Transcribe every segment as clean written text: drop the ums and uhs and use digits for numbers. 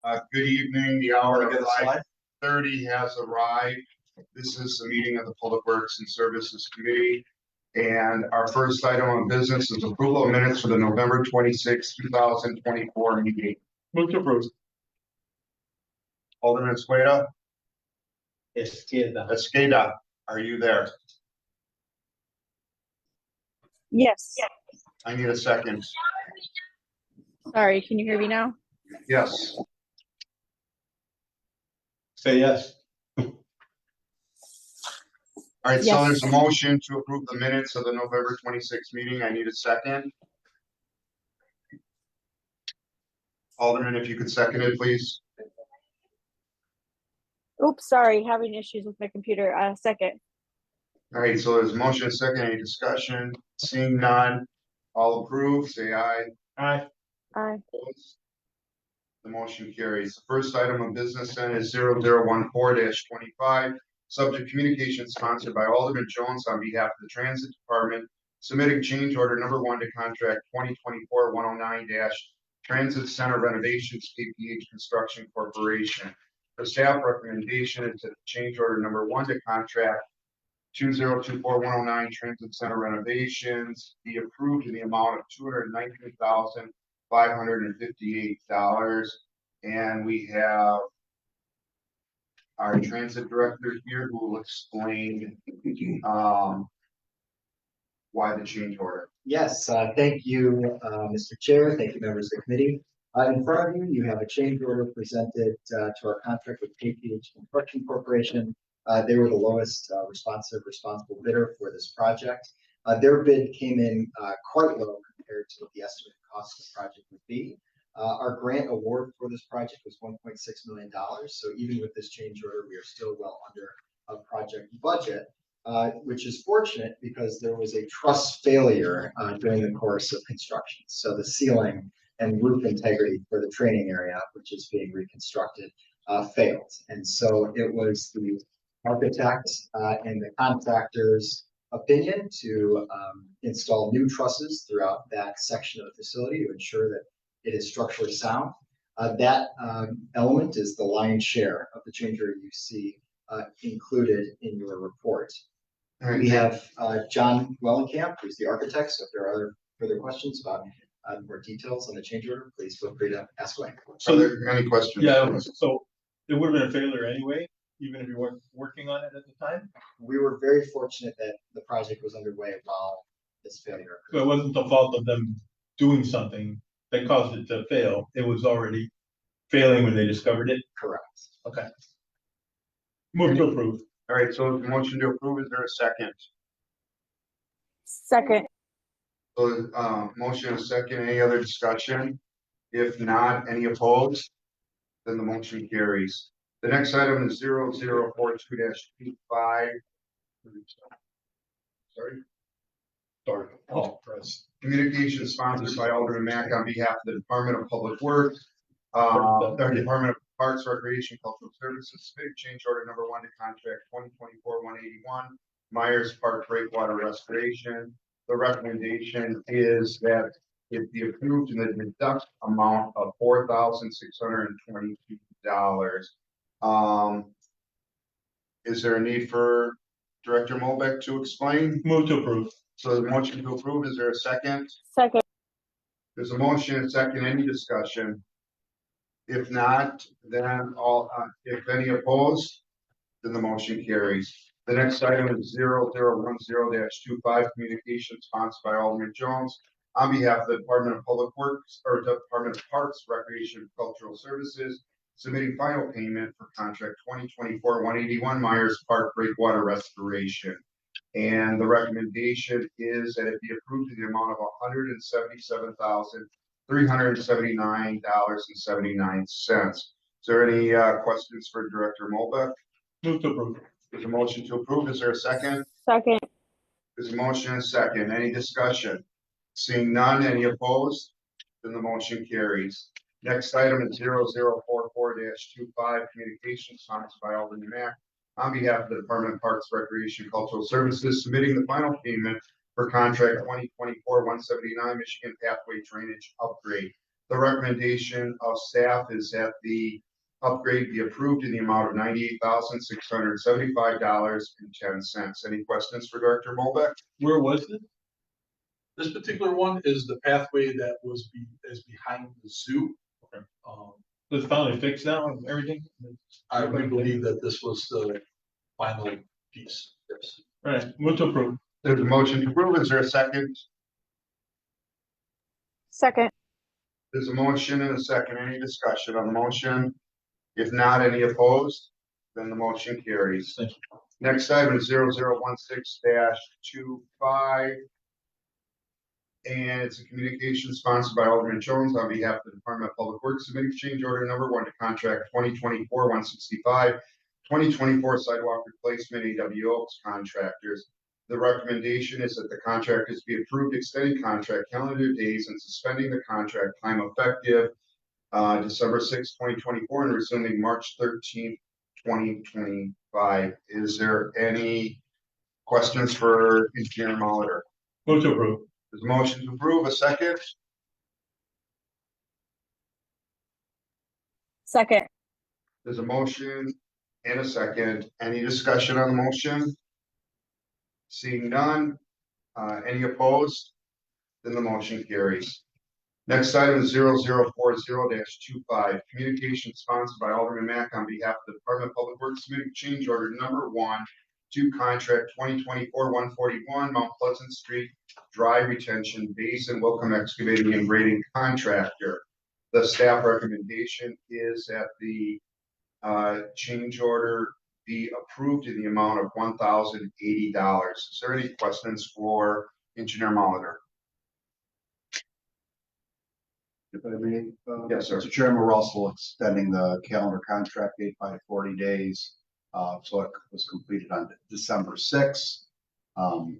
Good evening. The hour Get of a slide. 5:30 has arrived. This is the meeting of the Public Works and Services Committee. And our first item on business is approval of minutes for the November 26, 2024 meeting. Move to approve. Alderman Esqueda, Esqueda. are you there? Yes. I need a second. Sorry, can you hear me now? Yes. Say yes. All right, so Yes. there's a motion to approve the minutes of the November 26th meeting. I need a second. Alderman, if you could second it, please. Oops, sorry, having issues with my computer. Second. All right, so there's a motion, a second, any discussion? Seeing none, all approve, say aye. Aye. Aye. Opposed? The motion carries. The first item of business then is 0014-25, subject communication sponsored by Alderman Jones on behalf of the Transit Department, submitting change order number 1 to contract 2024-109- Transit Center Renovations, KPH Construction Corporation. The staff recommendation is that change order number 1 to contract 2024-109 Transit Center Renovations be approved in the amount of $219,558. And we have our transit director here who will explain why the change order. Yes, thank you, Mr. Chair. Thank you, members of the committee. In front of you, you have a change order presented to our contract with KPH Construction Corporation. They were the lowest responsible bidder for this project. Their bid came in quite low compared to what the estimated cost of the project would be. Our grant award for this project was $1.6 million. So even with this change order, we are still well under a project budget. Which is fortunate because there was a truss failure during the course of construction. So the ceiling and roof integrity for the training area, which is being reconstructed, failed. And so it was the architect and the contractor's opinion to install new trusses throughout that section of the facility to ensure that it is structurally sound. That element is the lion's share of the change order you see included in your report. All We right, have John Wellenkamp, who's the architect. So if there are other further questions about more details on the change order, please feel free to ask away. are there any questions? Yeah, so it would have been a failure anyway, even if you weren't working on it at the time. We were very fortunate that the project was underway while this failure So occurred. it wasn't the fault of them doing something that caused it to fail. It was already failing when they discovered it. Correct. Okay. Move to approve. All right, so the motion to approve, is there a second? Second. So, motion and a second, any other discussion? If not, any opposed? Then the motion carries. The next item is 0042-25. Sorry. Sorry. Oh, press. Communication sponsored by Alderman Mack on behalf of the Department of Public Works, Department of Parks, Recreation, Cultural Services, big change order number 1 to contract 2024-181, Myers Park Breakwater Restoration. The recommendation is that it be approved in the deduct amount of $4,622. Is there a need for Director Molbeck to explain? Move to approve. So the motion to approve, is there a second? Second. There's a motion and second, any discussion? If not, then if any opposed, then the motion carries. The next item is 0010-25, communication sponsored by Alderman Jones on behalf of the Department of Public Works or Department of Parks, Recreation, and Cultural Services, submitting final payment for contract 2024-181 Myers Park Breakwater Restoration. And the recommendation is that it be approved in the amount of $177,379.79. Is there any questions for Director Molbeck? Move to approve. There's a motion to approve. Is there a second? Second. There's a motion and a second. Any discussion? Seeing none, any opposed? Then the motion carries. Next item is 0044-25, communications sponsored by Alderman Mack on behalf of the Department of Parks, Recreation, Cultural Services, submitting the final payment for contract 2024-179 Michigan Pathway Drainage Upgrade. The recommendation of staff is that the upgrade be approved in the amount of $98,675.10. Any questions for Director Molbeck? Where was this? This particular one is the pathway that is behind the zoo. Okay. Um, It's finally fixed now and everything? I would believe that this was the final piece. Yes. All right, move to approve. There's a motion to approve. Is there a second? Second. There's a motion and a second. Any discussion on the motion? If not, any opposed? Then the motion carries. Thank you. Next item is 0016-25. And it's a communication sponsored by Alderman Jones on behalf of the Department of Public Works, submitting change order number 1 to contract 2024-165, 2024 sidewalk replacement AWO contractors. The recommendation is that the contractors be approved, extending contract calendar days and suspending the contract time effective December 6, 2024, and resuming March 13th, 2025. Is there any questions for Engineer Molitor? Move to approve. There's a motion to approve. A second? Second. There's a motion and a second. Any discussion on the motion? Seeing none, any opposed? Then the motion carries. Next item is 0040-25, communication sponsored by Alderman Mack on behalf of the Department of Public Works, submitting change order number 1 to contract 2024-141 Mount Pleasant Street Dry Retention Basin Welcome Excavating and Grading Contractor. The staff recommendation is that the change order be approved in the amount of $1,080. Is there any questions for Engineer Molitor? If I may. Yes, sir. Mr. Chairman, we're also extending the calendar contract date by 40 days. So it was completed on December 6th. The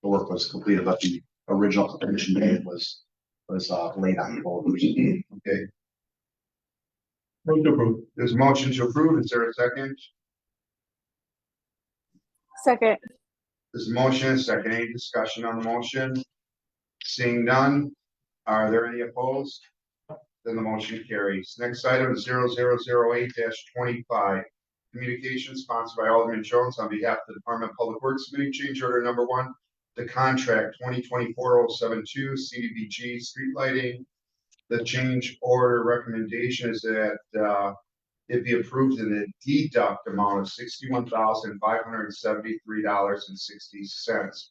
work was completed, but the original completion date was late October. Okay, Move to approve. there's a motion to approve. Is there a second? Second. There's a motion and a second. Any discussion on the motion? Seeing none, are there any opposed? Then the motion carries. Next item is 0008-25. Communication sponsored by Alderman Jones on behalf of the Department of Public Works, submitting change order number 1 to contract 2024-072 CDBG street lighting. The change order recommendation is that it be approved in the deduct amount of $61,573.60.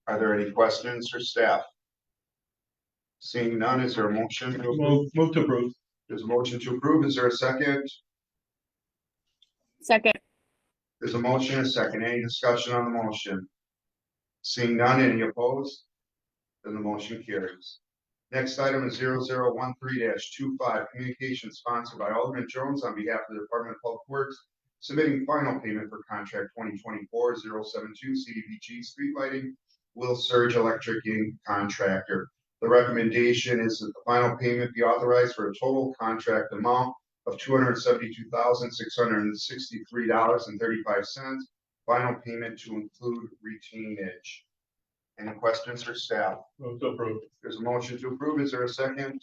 Are there any questions for staff? Seeing none, is there a motion to approve? Move to approve. There's a motion to approve. Is there a second? Second. There's a motion and a second. Any discussion on the motion? Seeing none, any opposed? Then the motion carries. Next item is 0013-25, communication sponsored by Alderman Jones on behalf of the Department of Public Works, submitting final payment for contract 2024-072 CDBG street lighting, Will Surge Electric Inc. contractor. The recommendation is that the final payment be authorized for a total contract amount of $272,663.35. Final payment to include retainage. Any questions for staff? Move to approve. There's a motion to approve. Is there a second?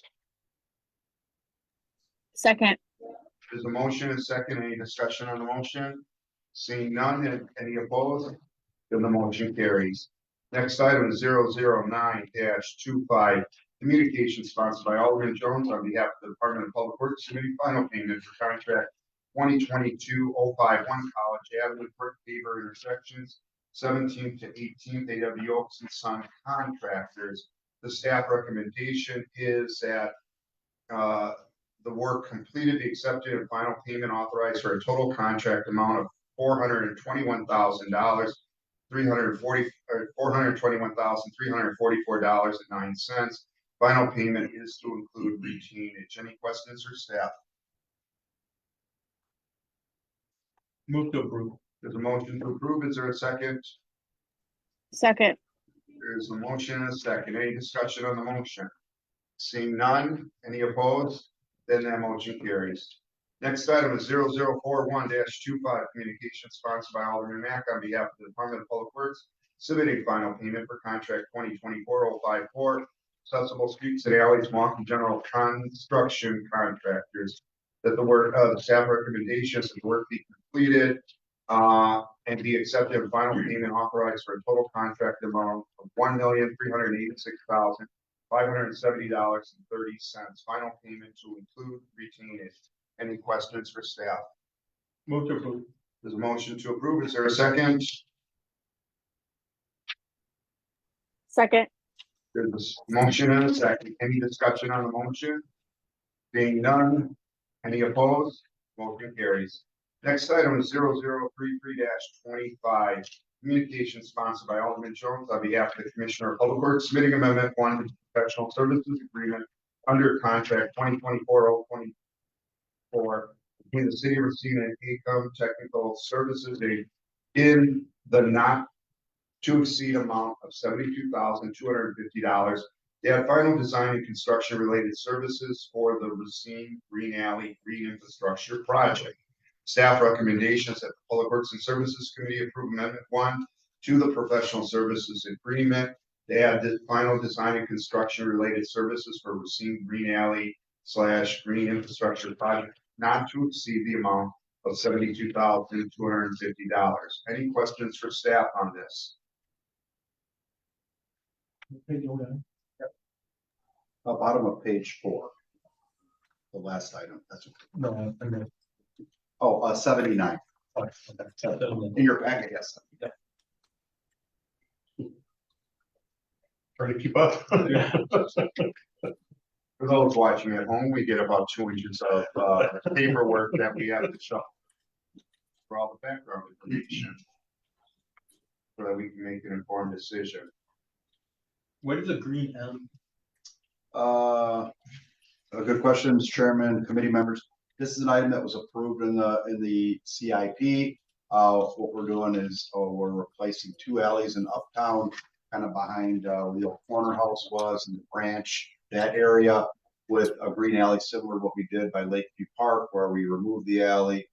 Second. There's a motion and a second. Any discussion on the motion? Seeing none, and any opposed? Then the motion carries. Next item is 009-25. Communication sponsored by Alderman Jones on behalf of the Department of Public Works, submitting final payment for contract 2022-051 College Avenue Brick Paver intersections 17th to 18th AW Oaks and Son contractors. The staff recommendation is that the work completed, be accepted, and final payment authorized for a total contract amount of $421,344.09. Final payment is to include retainage. Any questions for staff? Move to approve. There's a motion to approve. Is there a second? Second. There's a motion and a second. Any discussion on the motion? Seeing none, any opposed? Then that motion carries. Next item is 0041-25, communication sponsored by Alderman Mack on behalf of the Department of Public Works, submitting final payment for contract 2024-054 accessible streets and alleys, Milwaukee General Construction Contractors. That the work, the staff recommendations that the work be completed, and be accepted and final payment authorized for a total contract amount of $1,386,570.30. Final payment to include retainage. Any questions for staff? Move to approve. There's a motion to approve. Is there a second? Second. There's a motion and a second. Any discussion on the motion? Being none. Any opposed? Motion carries. Next item is 0033-25. Communication sponsored by Alderman Jones on behalf of the Commissioner of Public Works, submitting amendment 1 to the professional services agreement under contract 2024 between the city of Racine and ACOM Technical Services Inc. in the not to exceed amount of $72,250. They have final design and construction related services for the Racine Green Alley Green Infrastructure Project. Staff recommendations that the Public Works and Services Committee approve amendment 1 to the professional services agreement. They have the final design and construction related services for Racine Green Alley / Green Infrastructure Project not to exceed the amount of $72,250. Any questions for staff on this? Bottom of page 4. The last item, that's, No, I mean, 79 in your packet, yes. trying to keep up. For those watching at home, we get about 2 inches of paperwork that we have to show for all the background information so that we can make an informed decision. What is a green alley? A good question, Mr. Chairman, committee members. This is an item that was approved in the CIP. What we're doing is we're replacing 2 alleys in Uptown, kind of behind where the old corner house was and the branch, that area, with a green alley similar to what we did by Lakeview Park, where we removed the alley,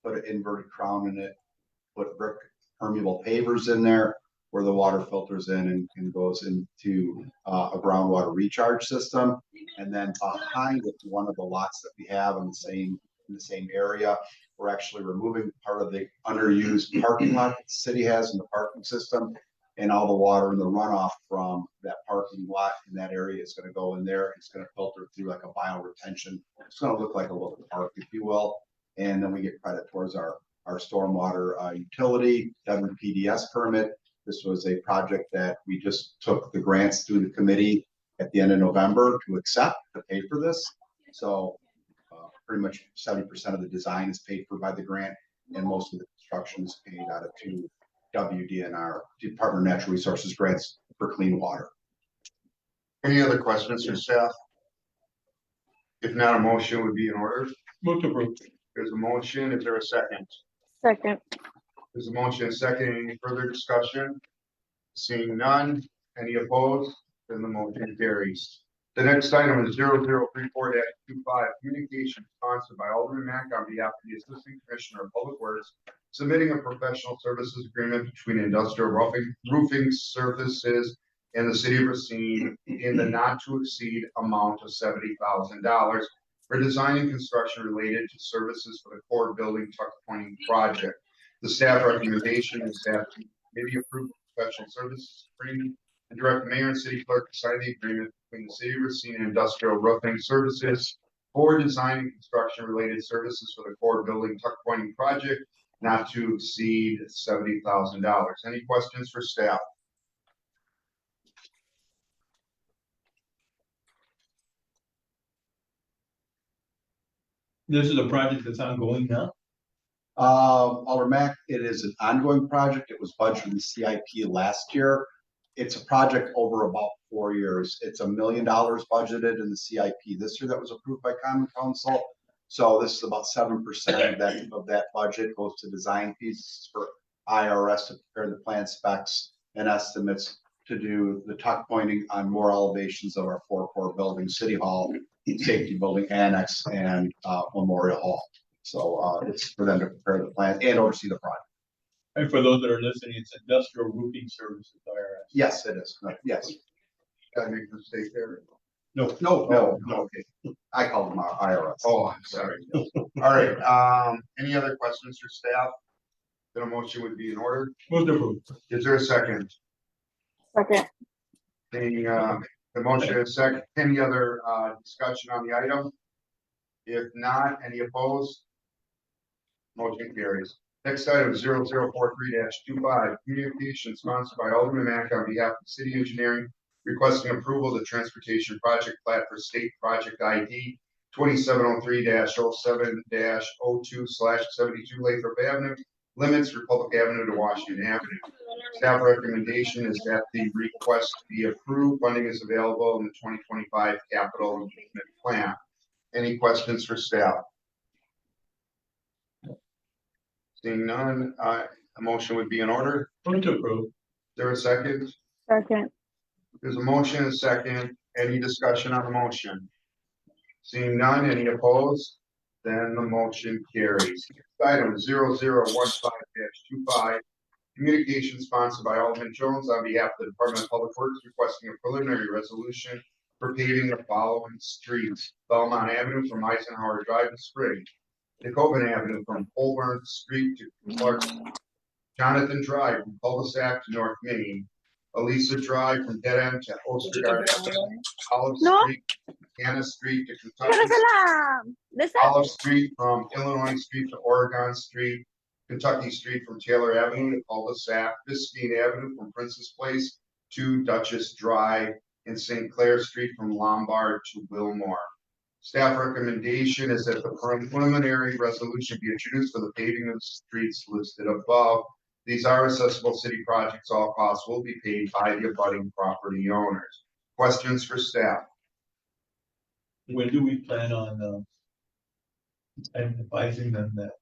put an inverted crown in it, put brick permeable pavers in there, where the water filters in and goes into a groundwater recharge system. And then behind it, one of the lots that we have in the same area, we're actually removing part of the underused parking lot that the city has in the parking system, and all the water and the runoff from that parking lot in that area is going to go in there. It's going to filter through like a bioretention. It's going to look like a little park, if you will. And then we get credit towards our stormwater utility WPDS permit. This was a project that we just took the grants through the committee at the end of November to accept to pay for this. So pretty much 70% of the design is paid for by the grant, and most of the construction is paid out of 2 WDNR, Department of Natural Resources grants for clean water. Any other questions for staff? If not, a motion would be in order. Move to approve. There's a motion. Is there a second? Second. There's a motion and second. Any further discussion? Seeing none. Any opposed? Then the motion carries. The next item is 0034-25, communication sponsored by Alderman Mack on behalf of the Assistant Commissioner of Public Works, submitting a professional services agreement between Industrial Roofing Services and the City of Racine in the not to exceed amount of $70,000 for design and construction related to services for the core building tuck pointing project. The staff recommendation is that the committee approve the professional services agreement and direct the mayor and city clerk to sign the agreement between the City of Racine and Industrial Roofing Services for design and construction related services for the core building tuck pointing project not to exceed $70,000. Any questions for staff? This is a project that's ongoing now. Alderman Mack, it is an ongoing project. It was budgeted in the CIP last year. It's a project over about 4 years. It's $1 million budgeted in the CIP this year that was approved by Common Council. So this is about 7% of that budget goes to design fees for IRS to prepare the plan specs and estimates to do the tuck pointing on more elevations of our 4 core buildings, City Hall, Safety Building Annex, and Memorial Hall. So it's for them to prepare the plan and oversee the project. And for those that are listening, it's Industrial Roofing Services, IRS. Yes, it is. Yes. Did I make a mistake there? No, No, okay. I called them our IRS. Oh, I'm sorry. All right, any other questions for staff? Then a motion would be in order. move to approve. Is there a second? Second. The motion is second. Any other, discussion on the item? If not, any opposed? Motion carries. Next item, 0043-25, communication sponsored by Alderman Mack on behalf of City Engineering, requesting approval of the Transportation Project Plat for State Project ID 2703-07-02/72 Lathrop Avenue, limits Republic Avenue to Washington Avenue. Staff recommendation is that the request be approved. Funding is available in the 2025 capital improvement plan. Any questions for staff? Seeing none, a motion would be in order. Move to approve. Is there a second? Second. There's a motion and a second. Any discussion on the motion? Seeing none, any opposed? Then the motion carries. Item 0015-25, communication sponsored by Alderman Jones on behalf of the Department of Public Works, requesting a preliminary resolution for paving the following streets: Belmont Avenue from Eisenhower Drive to Spring, Nicoven Avenue from Colburn Street to Clark, Jonathan Drive from Cul-de-sac to North Main, Elisa Drive from Dead End to Ostergaard Avenue, Olive No. Street, Hannah Street to Pero Kentucky, salam. Listen. Olive Street from Illinois Street to Oregon Street, Kentucky Street from Taylor Avenue to Cul-de-sac, Biscayne Avenue from Princess Place to Duchess Drive, and St. Clair Street from Lombard to Wilmore. Staff recommendation is that the preliminary resolution be introduced for the paving of the streets listed above. These are accessible city projects. All costs will be paid by the abutting property owners. Questions for staff? When do we plan on, advising them that,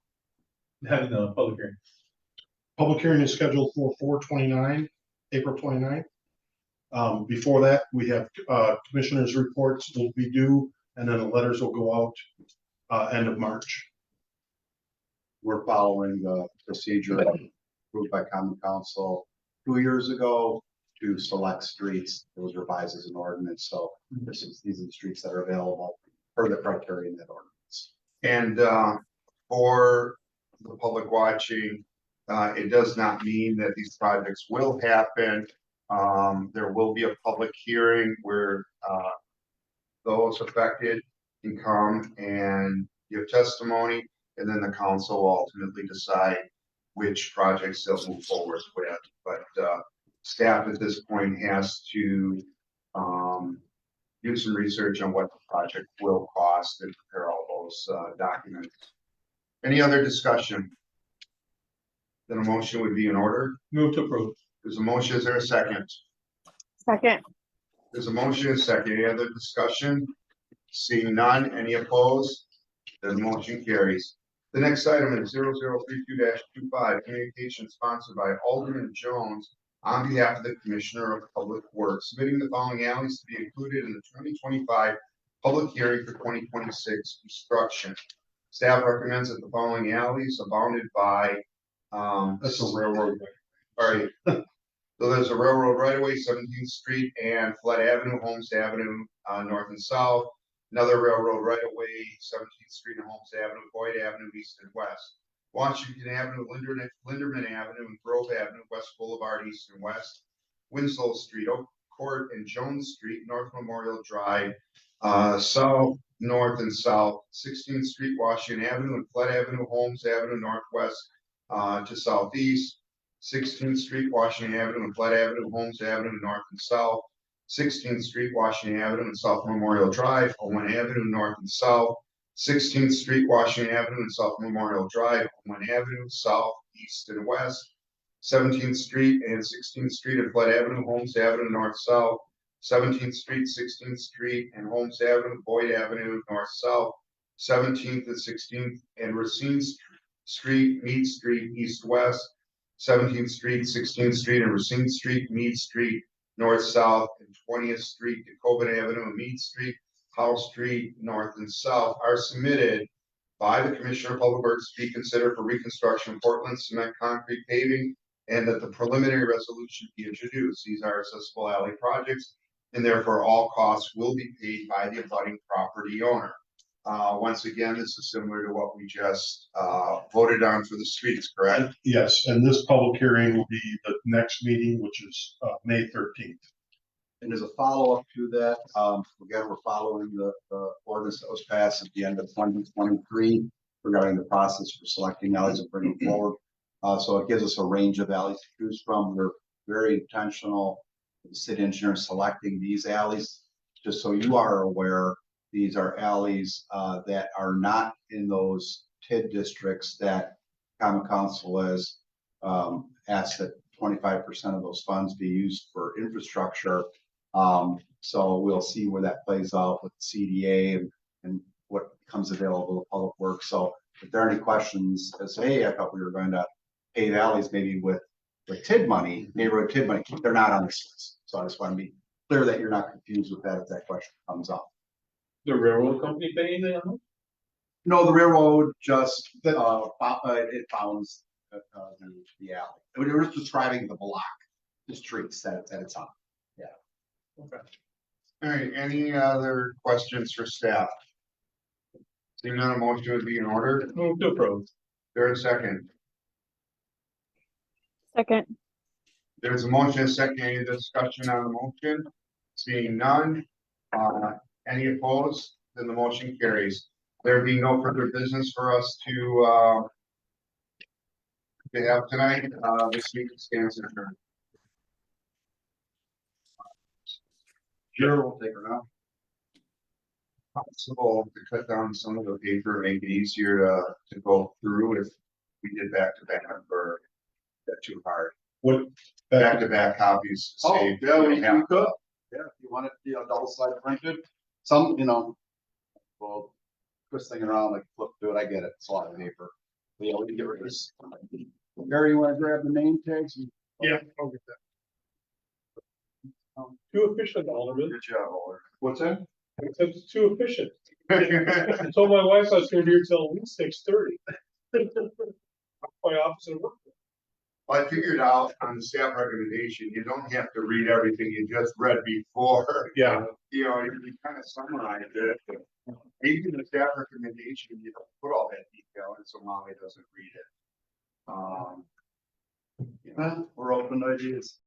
having a public hearing? Public hearing is scheduled for April 29th. Before that, we have, commissioners' reports will be due, and then the letters will go out, end of March. We're following the procedure approved by Common Council 2 years ago to select streets. It was revised as an ordinance, so these are the streets that are available per the criteria in that ordinance. And for the public watching, it does not mean that these projects will happen. There will be a public hearing where those affected can come and give testimony, and then the council will ultimately decide which projects they'll move forward with. But staff at this point has to do some research on what the project will cost and prepare all those documents. Any other discussion? Then a motion would be in order. Move to approve. There's a motion. Is there a second? Second. There's a motion and a second. Any other discussion? Seeing none, any opposed? Then the motion carries. The next item is 0032-25, communication sponsored by Alderman Jones on behalf of the Commissioner of Public Works, submitting the following alleys to be included in the 2025 public hearing for 2026 construction. Staff recommends that the following alleys are bounded by That's a railroad. All right. So there's a railroad right away, 17th Street and Flood Avenue, Holmes Avenue, north and south. Another railroad right away, 17th Street and Holmes Avenue, Boyd Avenue, east and west. Washington Avenue, Linderman Avenue, and Grove Avenue, West Boulevard, east and west. Winslow Street, Oak Court, and Jones Street, North Memorial Drive, south, north, and south. 16th Street, Washington Avenue, and Flood Avenue, Holmes Avenue, northwest to southeast. 16th Street, Washington Avenue, and Flood Avenue, Holmes Avenue, north and south. 16th Street, Washington Avenue, and South Memorial Drive, Owen Avenue, north and south. 16th Street, Washington Avenue, and South Memorial Drive, Owen Avenue, south, east, and west. 17th Street and 16th Street and Flood Avenue, Holmes Avenue, north, south. 17th Street, 16th Street, and Holmes Avenue, Boyd Avenue, north, south. 17th and 16th and Racine Street, Mead Street, east, west. 17th Street, 16th Street, and Racine Street, Mead Street, north, south, and 20th Street, Nicoven Avenue, and Mead Street, House Street, north and south are submitted by the Commissioner of Public Works to be considered for reconstruction of Portland cement concrete paving, and that the preliminary resolution be introduced. These are accessible alley projects. and therefore all costs will be paid by the abutting property owner. Once again, this is similar to what we just voted on for the streets, correct? Yes, and this public hearing will be the next meeting, which is May 13th. And as a follow-up to that, again, we're following the ordinance that was passed at the end of 2023 regarding the process for selecting alleys and bringing forward. So it gives us a range of alleys to choose from. We're very intentional, the city engineer selecting these alleys. Just so you are aware, these are alleys that are not in those TID districts that common council has asked that 25% of those funds be used for infrastructure. So we'll see where that plays out with CDA and what becomes available to public works. So if there are any questions, say, hey, I thought we were going to pave alleys maybe with TID money, neighborhood TID money, they're not on this list. So I just want to be clear that you're not confused with that if that question comes up. The railroad company paying it? No, the railroad just, it founds the alley. I mean, we're just describing the block, the streets that it's on. All right, any other questions for staff? Seeing none, a motion would be in order. Move to approve. Third, second. Second. There's a motion, a second, any discussion on the motion? Seeing none, any opposed, then the motion carries. There being no further business for us to have tonight, this meeting stands adjourned. Sure, we'll take her now. Possible to cut down some of the paper, make it easier to go through if we did back to back or that too hard. What, Back to back copies. Oh, save- yeah, we could. Yeah, if you want it, double side printed, some, well, twist thing around, like flip through it, I get it, it's a lot of paper. But yeah, we can get rid of this. Gary, you wanna grab the name tags? yeah, I'll get that. Too efficient, Alderman. Good job, Oliver. What's that? Except it's too efficient. I told my wife I was gonna be here till at least 6:30. My office and work. Well, I figured out on the staff recommendation, you don't have to read everything you just read before. Yeah. You kind of summarize it. Maybe in the staff recommendation, you don't put all that detail in, so Molly doesn't read it. We're open to ideas.